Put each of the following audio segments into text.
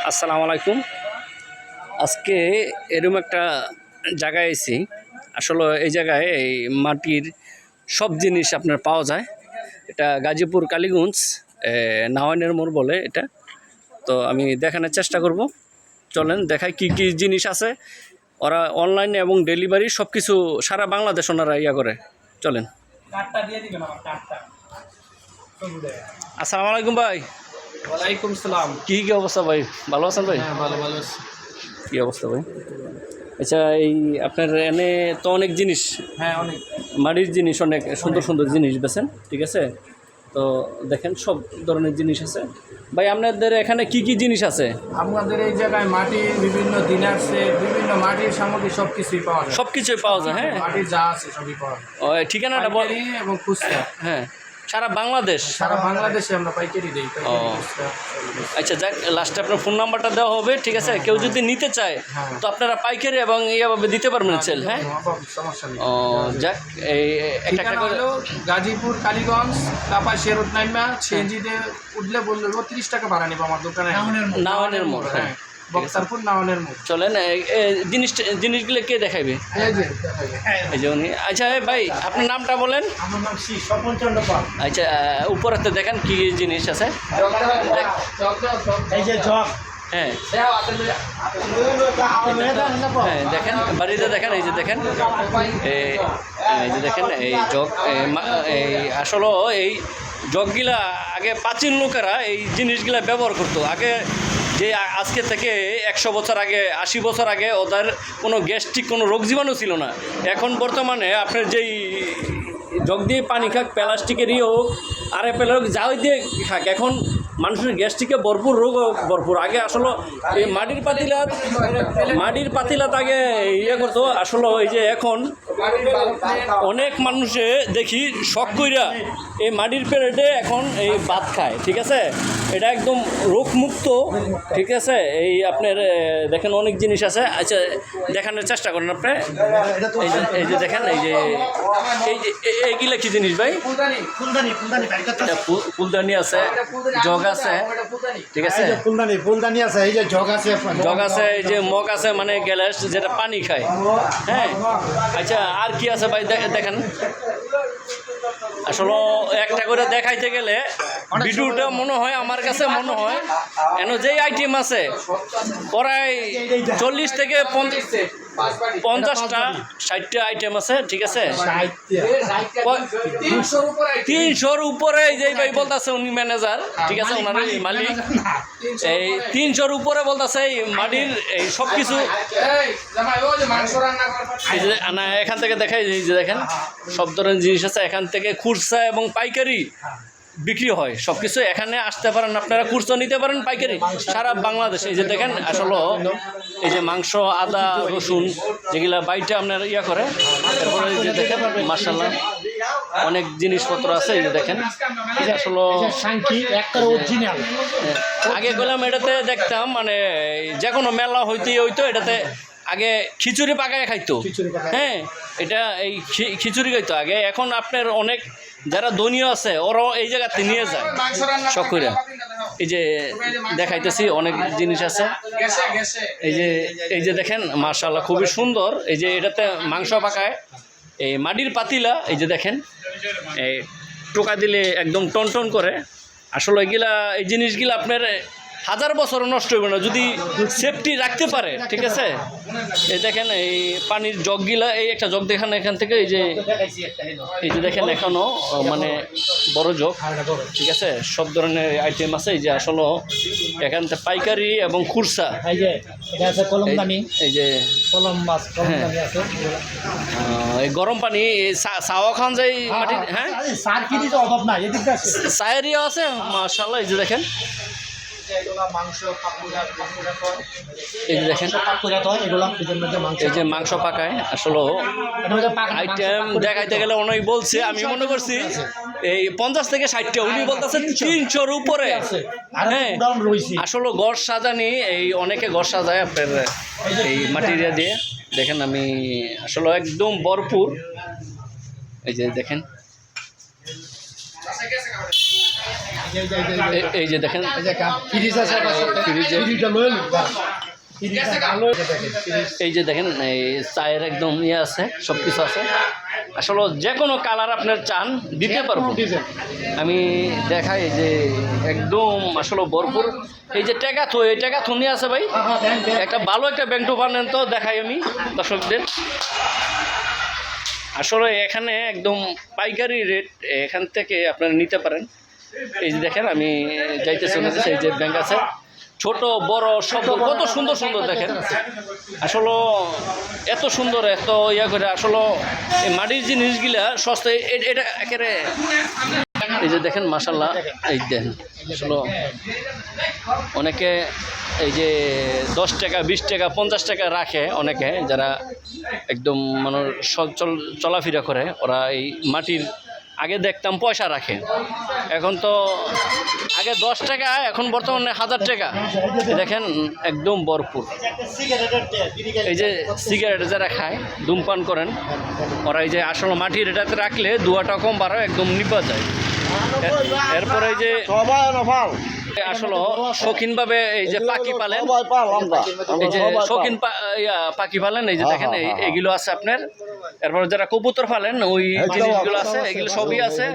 আসসালামু আলাইকুম। আজকে এরকম একটা জায়গায় এসেছি। আসলে এই জায়গায় এই মাটির সব জিনিস আপনার পাওয়া যায়। এটা গাজীপুর কালীগঞ্জ নাওয়ানের মোড় বলে এটা। তো আমি দেখানোর চেষ্টা করব। চলেন দেখাই কি কি জিনিস আছে। ওরা অনলাইনে এবং ডেলিভারি সব কিছু সারা বাংলাদেশ ওনারা ইয়া করে। চলেন। আসসালামু আলাইকুম ভাই। ওয়ালাইকুম সালাম। কি অবস্থা ভাই? ভালো আছেন ভাই? হ্যাঁ, ভালো আছি। কি অবস্থা ভাই? আচ্ছা, এই আপনার এনে তো অনেক জিনিস, হ্যাঁ, অনেক মাটির জিনিস, অনেক সুন্দর সুন্দর জিনিস বেছেন, ঠিক আছে? তো দেখেন সব ধরনের জিনিস আছে ভাই। আপনাদের এখানে কি কি জিনিস আছে? আমাদের এই জায়গায় মাটির বিভিন্ন দিনার সেট, বিভিন্ন মাটির সামগ্রী সব কিছুই পাওয়া যায়। সব কিছুই পাওয়া যায়। হ্যাঁ, মাটির যা আছে সবই পাওয়া যায়। ও ঠিকানাটা বল। পাইকারি এবং খুচরা। হ্যাঁ, সারা বাংলাদেশ। সারা বাংলাদেশে আমরা পাইকারি দিই। ও আচ্ছা, যাক, লাস্টে আপনার ফোন নাম্বারটা দেওয়া হবে, ঠিক আছে? কেউ যদি নিতে চায় তো আপনারা পাইকারি এবং ইয়াভাবে দিতে পারবেন সেল। হ্যাঁ, সমস্যা নেই। ও যাক, এই একটা ঠিকানা হলো গাজীপুর কালীগঞ্জ কাপা শেরুট নাইমা সিএনজিতে উঠলে বললো 30 টাকা ভাড়া নেবো আমার দোকানে। নাওয়ানের মোড়। হ্যাঁ, বক্সারপুর নাওয়ানের মোড়। চলেন জিনিসগুলো কে দেখাইবে? এই যে উনি। আচ্ছা ভাই, আপনার নামটা বলেন। আমার নাম স্বপন চন্দ্র পাল। আচ্ছা, উপরেতে দেখেন কি জিনিস আছে। এই যে জগ। হ্যাঁ হ্যাঁ, দেখেন বাড়িতে দেখেন, এই যে দেখেন, এই যে দেখেন এই জগ। এই আসলে এই জগগুলা আগে প্রাচীন লোকেরা এই জিনিসগুলা ব্যবহার করতো। আগে যে আজকে থেকে 100 বছর আগে, 80 বছর আগে ওদের কোনো গ্যাস্ট্রিক কোনো রোগ জীবাণু ছিল না। এখন বর্তমানে আপনার যেই জগ দিয়ে পানি খাক, প্লাস্টিকেরই হোক আর পেলে হোক, যাই দিয়ে খাক, এখন মানুষের গ্যাস্ট্রিকে ভরপুর রোগ ভরপুর। আগে আসলে এই মাটির পাতিলাত আগে ইয়ে করতো। আসলে এই যে এখন অনেক মানুষে দেখি শখ কইরা এই মাটির প্লেটে এখন এই ভাত খায়, ঠিক আছে? এটা একদম রোগমুক্ত, ঠিক আছে? এই আপনার দেখেন অনেক জিনিস আছে। আচ্ছা, দেখানোর চেষ্টা করেন আপনি। এই যে দেখেন, এই যে এইগুলা কি জিনিস ভাই? ফুলদানি আছে, জগ আছে, ঠিক আছে? ফুলদানি আছে, এই যে জগ আছে, এই যে মগ আছে, মানে গ্যালাস যেটা পানি খায়। হ্যাঁ, আচ্ছা, আর কি আছে ভাই দেখেন। আসলে একটা করে দেখাইতে গেলে ভিডিওটা মনে হয়, আমার কাছে মনে হয় এন যেই আইটেম আছে প্রায় 40 থেকে 50টা 60টা আইটেম আছে, ঠিক আছে? 300-র উপরে যেই ভাই বলতেছে উনি ম্যানেজার, ঠিক আছে? ওনার মালিক এই 300-র উপরে বলতেছে এই মাটির এই সব কিছু। এখান থেকে দেখাই, এই যে দেখেন সব ধরনের জিনিস আছে। এখান থেকে খুচরা এবং পাইকারি বিক্রি হয় সব কিছু। এখানে আসতে পারেন আপনারা, খুচরা নিতে পারেন, পাইকারি সারা বাংলাদেশে। এই যে দেখেন আসলে এই যে মাংস, আদা, রসুন যেগুলা বাইটে আপনার ইয়া করে। তারপরে এই যে দেখেন মাশাআল্লাহ অনেক জিনিসপত্র আছে। এই যে দেখেন আসলে আগে গেলাম এটাতে দেখতাম, মানে যে কোনো মেলা হইতো এটাতে আগে খিচুড়ি পাকায় খাইতো। হ্যাঁ, এটা এই খিচুড়ি খাইতো আগে। এখন আপনার অনেক যারা ধনীয় আছে ওরাও এই জায়গাতে নিয়ে যায় শখরা। এই যে দেখাইতেছি অনেক জিনিস আছে। এই যে দেখেন মাশাআল্লাহ খুবই সুন্দর। এই যে এটাতে মাংস পাকায়, এই মাটির পাতিলা। এই যে দেখেন এই টোকা দিলে একদম টন করে। আসলে এগুলা এই জিনিসগুলা আপনার 1000 বছরও নষ্ট হবে না যদি সেফটি রাখতে পারে, ঠিক আছে? এই দেখেন এই পানির জগগুলা, এই একটা জগ দেখেন এখান থেকে। এই যে দেখেন এখনও মানে বড় জগ, ঠিক আছে? সব ধরনের আইটেম আছে। এই যে আসলে এখান থেকে পাইকারি এবং খুচরা। এই যে এই গরম পানি চাওয়া খান যায় মাটির। হ্যাঁ, চায়েরিয়া আছে মাশাআল্লাহ। এই যে দেখেন এই যে দেখেন এই যে মাংস পাকায়। আসলে আইটেম দেখাইতে গেলে অনেক বলছে, আমি মনে করছি এই 50 থেকে 60টা, উনি বলতেছেন 300-র উপরে। হ্যাঁ, আসলে ঘর সাজানি, এই অনেকে ঘর সাজায় আপনার এই মাটিরিয়া দিয়ে। দেখেন আমি আসলে একদম ভরপুর এই যে দেখেন, এই যে দেখেন এই যে দেখেন এই চায়ের একদম ইয়ে আছে, সব কিছু আছে। আসলে যে কোনো কালার আপনার চান দিতে পারবো আমি। দেখাই যে একদম আসলে ভরপুর। এই যে টেকাথু, এই টেকাথু নিয়ে আছে ভাই, একটা ভালো একটা ব্যাংক বানেন তো দেখাই আমি দর্শকদের। আসলে এখানে একদম পাইকারি রেট, এখান থেকে আপনারা নিতে পারেন। এই যে দেখেন আমি যাইতেছি, এই যে ব্যাংক আছে, ছোট বড় সব কত সুন্দর সুন্দর দেখেন। আসলে এত সুন্দর, এত ইয়া করে আসলে এই মাটির জিনিসগুলা সস্তা। এটা একেবারে এই যে দেখেন মাশাল্লাহ, এই দেখেন আসলে অনেকে এই যে 10 টাকা 20 টাকা 50 টাকা রাখে অনেকে, যারা একদম মানে চলাফেরা করে, ওরা এই মাটির আগে দেখতাম পয়সা রাখে, এখন তো আগে 10 টাকা, এখন বর্তমানে 1000 টাকা। দেখেন একদম ভরপুর। এই যে সিগারেট যারা খায়, ধূমপান করেন, ওরা এই যে আসলে মাটির এটাতে রাখলে ধোঁয়াটা কম বাড়ায়, একদম নিপা যায়। এরপরে এই যে আসলে শৌখিনভাবে এই যে পাখি পালেন, এই যে শৌখিন পাখি পালেন, এই যে দেখেন এইগুলো আছে আপনার। এরপর যারা কবুতর পালেন, ওই জিনিসগুলো আছে, এগুলো সবই আছে।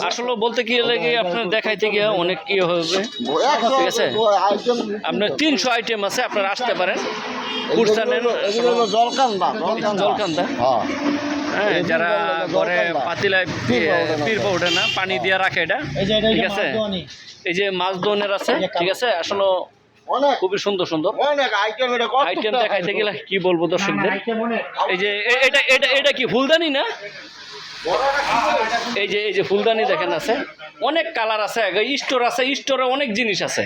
আসলে বলতে কি লাগে আপনার দেখাইতে গিয়ে অনেক কি হবে, ঠিক আছে। আপনার 300 আইটেম আছে, আপনারা আসতে পারেন। জলকান্দা, হ্যাঁ, যারা ঘরে পাতিলায় পিরপা ওঠে না, পানি দিয়ে রাখে, এটা ঠিক আছে। এই যে মাছ দোনের আছে, ঠিক আছে। আসলে খুবই সুন্দর সুন্দর আইটেম দেখাইতে গেলে কি বলবো দর্শকদের। এই যে এটা কি ফুলদানি না? এই যে ফুলদানি দেখেন আছে, অনেক কালার আছে, স্টোর আছে, স্টোরে অনেক জিনিস আছে।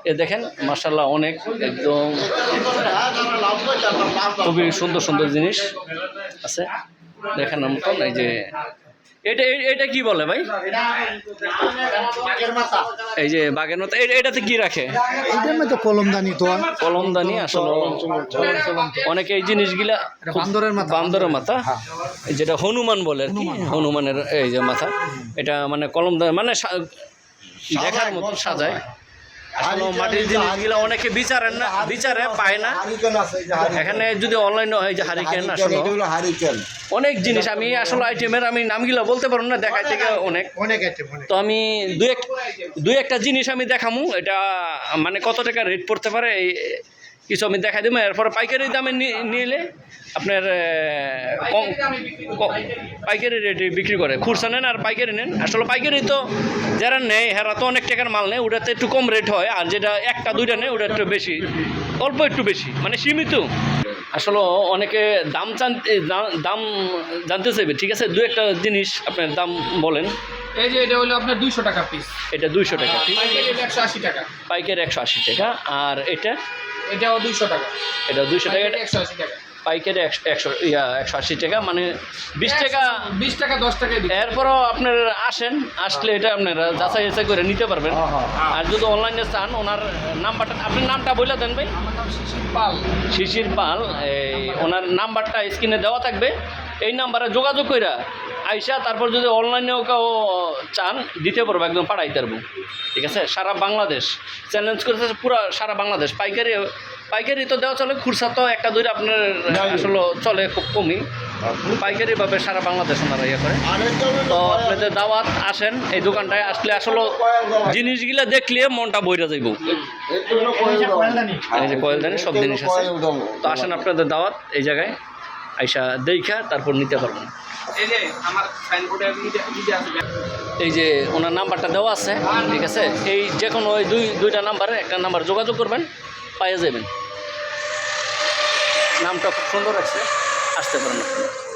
এ দেখেন মাশাআল্লাহ, অনেক একদম খুবই সুন্দর সুন্দর জিনিস আছে দেখানোর মতন। এই যে এটা কি বলে ভাই? এই যে বাঘের মাথা, এটাতে কি রাখে? কলমদানি। তো কলমদানি আসলে অনেকে এই জিনিসগুলা বান্দরের মাথা, যেটা হনুমান বলে আর কি, হনুমানের এই যে মাথা, এটা মানে কলমদানি মানে দেখার মতো সাজায়। আসলে মাটির জিনিসগুলো অনেকে বিচারে পায় না। এখানে যদি অনলাইনে হয় যে হারিকেন, আসলে অনেক জিনিস আমি আসলে আইটেমের আমি নামগুলো বলতে পারবো না, দেখাই থেকে অনেক। তো আমি দুই একটা জিনিস আমি দেখামু, এটা মানে কত টাকা রেট পড়তে পারে এই কিছু আমি দেখাই দেবো। এরপরে পাইকারি দামে নিলে আপনার পাইকারি রেটে বিক্রি করে। খুচরা নেন আর পাইকারি নেন। আসলে পাইকারি তো যারা নেয় হেরা তো অনেক টাকার মাল নেয়, ওটাতে একটু কম রেট হয়। আর যেটা একটা দুইটা নেয় ওটা একটু বেশি, অল্প একটু বেশি, মানে সীমিত। আসলে অনেকে দাম জানতে চাইবে, ঠিক আছে। দু একটা জিনিস আপনার দাম বলেন। এই যে এটা হলো আপনার 200 টাকা পিস। এটা 200 টাকা পিস। পাইকারি 180 টাকা। পাইকারি 180 টাকা। আর এটাও 200 টাকা। এটা 200 টাকা। 180 টাকা। পাইকারি 180 টাকা, মানে 20 টাকা 10 টাকা। এরপরও আপনার আসলে এটা আপনারা যাচাই করে নিতে পারবেন। আর যদি অনলাইনে চান, ওনার নাম্বারটা, আপনার নামটা বলে দেন ভাই। আমার নাম শিশির পাল। শিশির পাল। এই ওনার নাম্বারটা স্ক্রিনে দেওয়া থাকবে, এই নাম্বারে যোগাযোগ কইরা আইসা তারপর যদি অনলাইনেও কেউ চান দিতে পারবো, একদম পাঠাইতে পারবো, ঠিক আছে। সারা বাংলাদেশ চ্যালেঞ্জ করেছে, পুরো সারা বাংলাদেশ। পাইকারি তো দেওয়া চলে, খুচরা তো একটা দুইটা আপনার আসলে চলে খুব কমই। পাইকারিভাবে সারা বাংলাদেশ ওনারা ইয়ে করে। তো আপনাদের দাওয়াত, আসেন এই দোকানটায়। আসলে আসলে জিনিসগুলো দেখলে মনটা বইরা যাইব। এই যে কয়েলদানি সব জিনিস আছে। তো আসেন, আপনাদের দাওয়াত এই জায়গায় আইসা দেখা তারপর নিতে পারবেন। এই যে ওনার নাম্বারটা দেওয়া আছে, ঠিক আছে। এই যে কোনো ওই দুইটা নাম্বারে একটা নাম্বার যোগাযোগ করবেন, পাইয়ে যাবেন। নামটা খুব সুন্দর আছে, আসতে পারেন আপনারা।